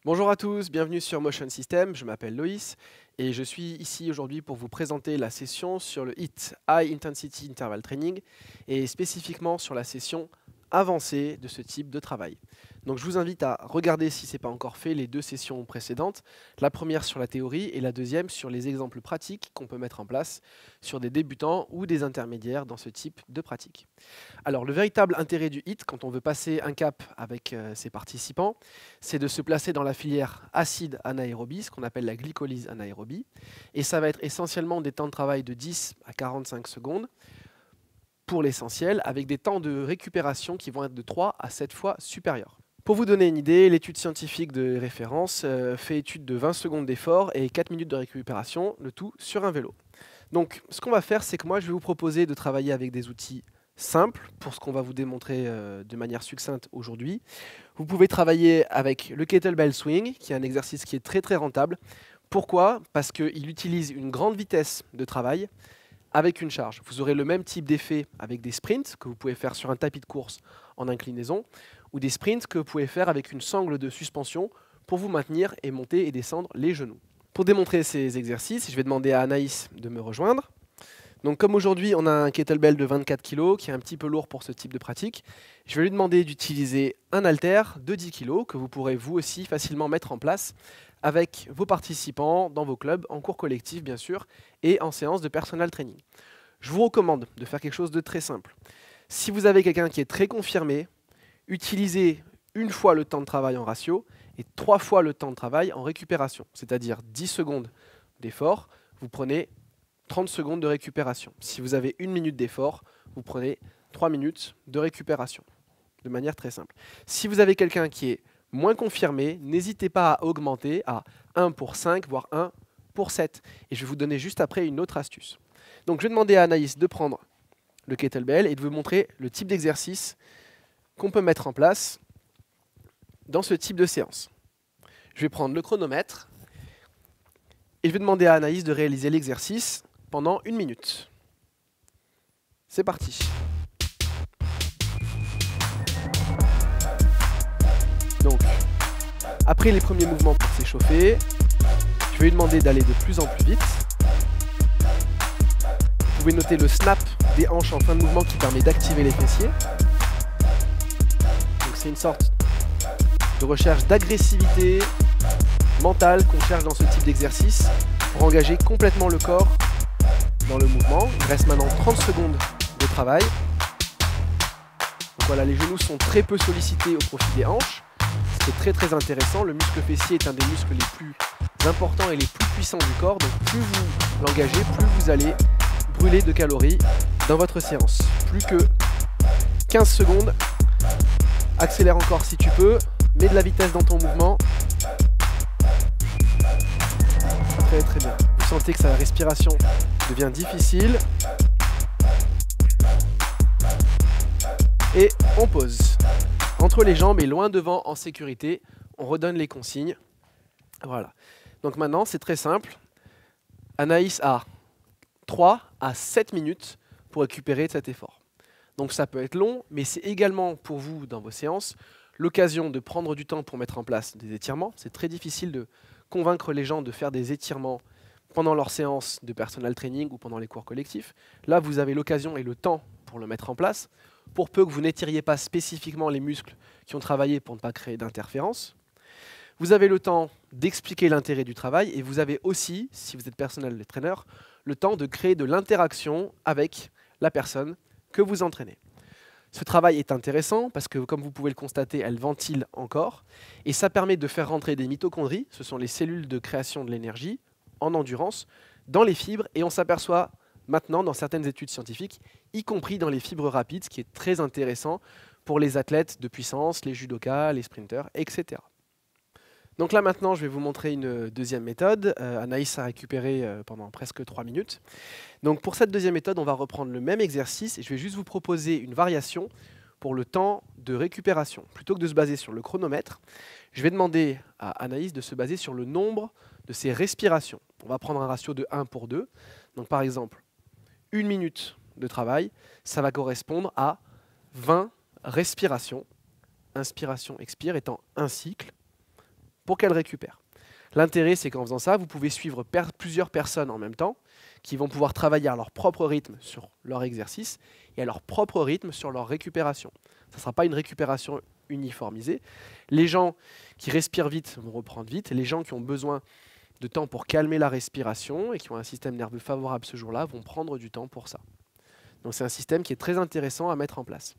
Bonjour à tous, bienvenue sur Motion System, je m'appelle Loïs et je suis ici aujourd'hui pour vous présenter la session sur le HIIT, High Intensity Interval Training, et spécifiquement sur la session avancée de ce type de travail. Donc je vous invite à regarder, si ce n'est pas encore fait, les deux sessions précédentes, la première sur la théorie et la deuxième sur les exemples pratiques qu'on peut mettre en place sur des débutants ou des intermédiaires dans ce type de pratique. Alors le véritable intérêt du HIIT, quand on veut passer un cap avec ses participants, c'est de se placer dans la filière acide anaérobie, ce qu'on appelle la glycolyse anaérobie, et ça va être essentiellement des temps de travail de 10 à 45 secondes, pour l'essentiel, avec des temps de récupération qui vont être de 3 à 7 fois supérieurs. Pour vous donner une idée, l'étude scientifique de référence fait étude de 20 secondes d'effort et 4 minutes de récupération, le tout sur un vélo. Donc ce qu'on va faire, c'est que moi je vais vous proposer de travailler avec des outils simples pour ce qu'on va vous démontrer de manière succincte aujourd'hui. Vous pouvez travailler avec le kettlebell swing, qui est un exercice qui est très rentable. Pourquoi? Parce qu'il utilise une grande vitesse de travail avec une charge. Vous aurez le même type d'effet avec des sprints que vous pouvez faire sur un tapis de course en inclinaison ou des sprints que vous pouvez faire avec une sangle de suspension pour vous maintenir et monter et descendre les genoux. Pour démontrer ces exercices, je vais demander à Anaïs de me rejoindre. Donc comme aujourd'hui on a un kettlebell de 24 kg qui est un petit peu lourd pour ce type de pratique, je vais lui demander d'utiliser un haltère de 10 kg que vous pourrez vous aussi facilement mettre en place avec vos participants dans vos clubs, en cours collectif bien sûr, et en séance de personal training. Je vous recommande de faire quelque chose de très simple. Si vous avez quelqu'un qui est très confirmé, utilisez une fois le temps de travail en ratio et 3 fois le temps de travail en récupération, c'est-à-dire 10 secondes d'effort, vous prenez 30 secondes de récupération. Si vous avez 1 minute d'effort, vous prenez 3 minutes de récupération, de manière très simple. Si vous avez quelqu'un qui est moins confirmé, n'hésitez pas à augmenter à 1 pour 5, voire 1 pour 7. Et je vais vous donner juste après une autre astuce. Donc je vais demander à Anaïs de prendre le kettlebell et de vous montrer le type d'exercice qu'on peut mettre en place dans ce type de séance. Je vais prendre le chronomètre et je vais demander à Anaïs de réaliser l'exercice pendant 1 minute. C'est parti. Donc, après les premiers mouvements pour s'échauffer, je vais lui demander d'aller de plus en plus vite. Vous pouvez noter le snap des hanches en fin de mouvement qui permet d'activer les fessiers. Donc c'est une sorte de recherche d'agressivité mentale qu'on cherche dans ce type d'exercice pour engager complètement le corps dans le mouvement. Il reste maintenant 30 secondes de travail. Donc voilà, les genoux sont très peu sollicités au profit des hanches. C'est très intéressant. Le muscle fessier est un des muscles les plus importants et les plus puissants du corps. Donc plus vous l'engagez, plus vous allez brûler de calories dans votre séance. Plus que 15 secondes. Accélère encore si tu peux. Mets de la vitesse dans ton mouvement. Très bien. Vous sentez que sa respiration devient difficile. Et on pose. Entre les jambes et loin devant en sécurité, on redonne les consignes. Voilà. Donc maintenant, c'est très simple. Anaïs a 3 à 7 minutes pour récupérer de cet effort. Donc ça peut être long, mais c'est également pour vous, dans vos séances, l'occasion de prendre du temps pour mettre en place des étirements. C'est très difficile de convaincre les gens de faire des étirements pendant leur séance de personal training ou pendant les cours collectifs. Là, vous avez l'occasion et le temps pour le mettre en place, pour peu que vous n'étiriez pas spécifiquement les muscles qui ont travaillé pour ne pas créer d'interférence. Vous avez le temps d'expliquer l'intérêt du travail et vous avez aussi, si vous êtes personnel trainer, le temps de créer de l'interaction avec la personne que vous entraînez. Ce travail est intéressant parce que, comme vous pouvez le constater, elle ventile encore et ça permet de faire rentrer des mitochondries, ce sont les cellules de création de l'énergie en endurance, dans les fibres et on s'aperçoit maintenant dans certaines études scientifiques, y compris dans les fibres rapides, ce qui est très intéressant pour les athlètes de puissance, les judokas, les sprinteurs, etc. Donc là maintenant, je vais vous montrer une deuxième méthode. Anaïs a récupéré pendant presque 3 minutes. Donc pour cette deuxième méthode, on va reprendre le même exercice et je vais juste vous proposer une variation pour le temps de récupération. Plutôt que de se baser sur le chronomètre, je vais demander à Anaïs de se baser sur le nombre de ses respirations. On va prendre un ratio de 1 pour 2. Donc par exemple, 1 minute de travail, ça va correspondre à 20 respirations. Inspiration, expire étant un cycle pour qu'elles récupèrent. L'intérêt, c'est qu'en faisant ça, vous pouvez suivre plusieurs personnes en même temps qui vont pouvoir travailler à leur propre rythme sur leur exercice et à leur propre rythme sur leur récupération. Ça ne sera pas une récupération uniformisée. Les gens qui respirent vite vont reprendre vite. Les gens qui ont besoin de temps pour calmer la respiration et qui ont un système nerveux favorable ce jour-là vont prendre du temps pour ça. Donc c'est un système qui est très intéressant à mettre en place.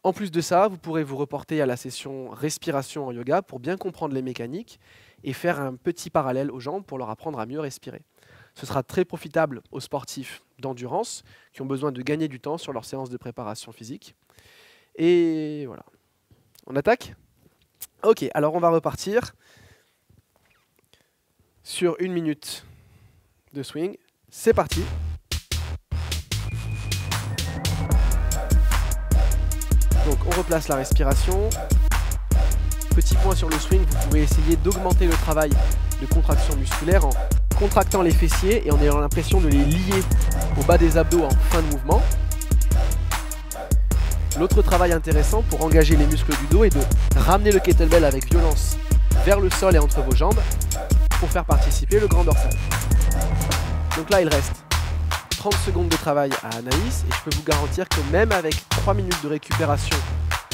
En plus de ça, vous pourrez vous reporter à la session respiration en yoga pour bien comprendre les mécaniques et faire un petit parallèle aux jambes pour leur apprendre à mieux respirer. Ce sera très profitable aux sportifs d'endurance qui ont besoin de gagner du temps sur leur séance de préparation physique. Et voilà. On attaque ? Ok, alors on va repartir sur 1 minute de swing. C'est parti. Donc on replace la respiration. Petit point sur le swing, vous pouvez essayer d'augmenter le travail de contraction musculaire en contractant les fessiers et en ayant l'impression de les lier au bas des abdos en fin de mouvement. L'autre travail intéressant pour engager les muscles du dos est de ramener le kettlebell avec violence vers le sol et entre vos jambes pour faire participer le grand dorsal. Donc là, il reste 30 secondes de travail à Anaïs et je peux vous garantir que même avec 3 minutes de récupération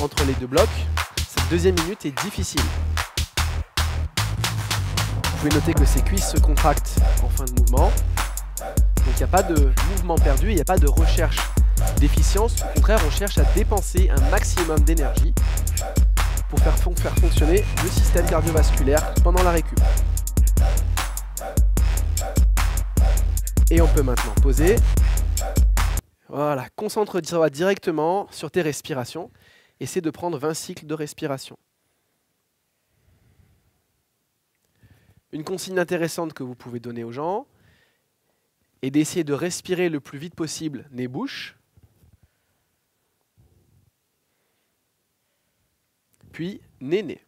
entre les deux blocs, cette deuxième minute est difficile. Vous pouvez noter que ses cuisses se contractent en fin de mouvement. Donc il n'y a pas de mouvement perdu, il n'y a pas de recherche d'efficience. Au contraire, on cherche à dépenser un maximum d'énergie pour faire fonctionner le système cardiovasculaire pendant la récup. Et on peut maintenant poser. Voilà, concentre-toi directement sur tes respirations. Essaie de prendre 20 cycles de respiration. Une consigne intéressante que vous pouvez donner aux gens est d'essayer de respirer le plus vite possible nez-bouche, puis nez-nez.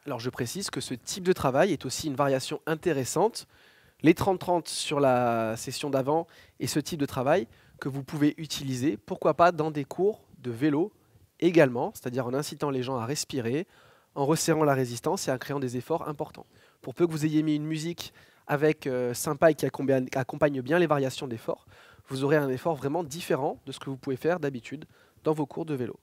Alors je précise que ce type de travail est aussi une variation intéressante. Les 30-30 sur la session d'avant et ce type de travail que vous pouvez utiliser, pourquoi pas dans des cours de vélo également, c'est-à-dire en incitant les gens à respirer, en resserrant la résistance et en créant des efforts importants. Pour peu que vous ayez mis une musique avec sympa et qui accompagne bien les variations d'efforts, vous aurez un effort vraiment différent de ce que vous pouvez faire d'habitude dans vos cours de vélo.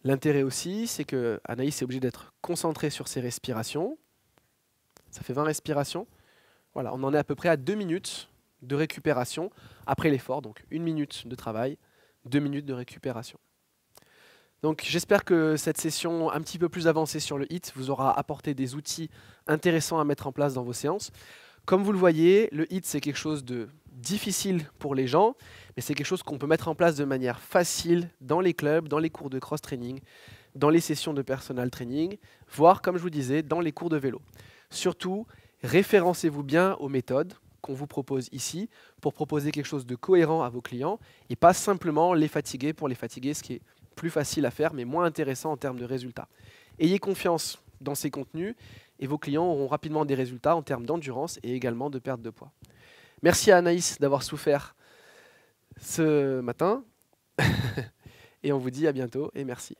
L'intérêt aussi, c'est que Anaïs est obligée d'être concentrée sur ses respirations. Ça fait 20 respirations. Voilà, on en est à peu près à 2 minutes de récupération après l'effort. Donc 1 minute de travail, 2 minutes de récupération. Donc j'espère que cette session un petit peu plus avancée sur le HIIT vous aura apporté des outils intéressants à mettre en place dans vos séances. Comme vous le voyez, le HIIT c'est quelque chose de difficile pour les gens, mais c'est quelque chose qu'on peut mettre en place de manière facile dans les clubs, dans les cours de cross-training, dans les sessions de personal training, voire, comme je vous disais, dans les cours de vélo. Surtout, référencez-vous bien aux méthodes qu'on vous propose ici pour proposer quelque chose de cohérent à vos clients et pas simplement les fatiguer pour les fatiguer, ce qui est plus facile à faire mais moins intéressant en termes de résultats. Ayez confiance dans ces contenus et vos clients auront rapidement des résultats en termes d'endurance et également de perte de poids. Merci à Anaïs d'avoir souffert ce matin et on vous dit à bientôt et merci.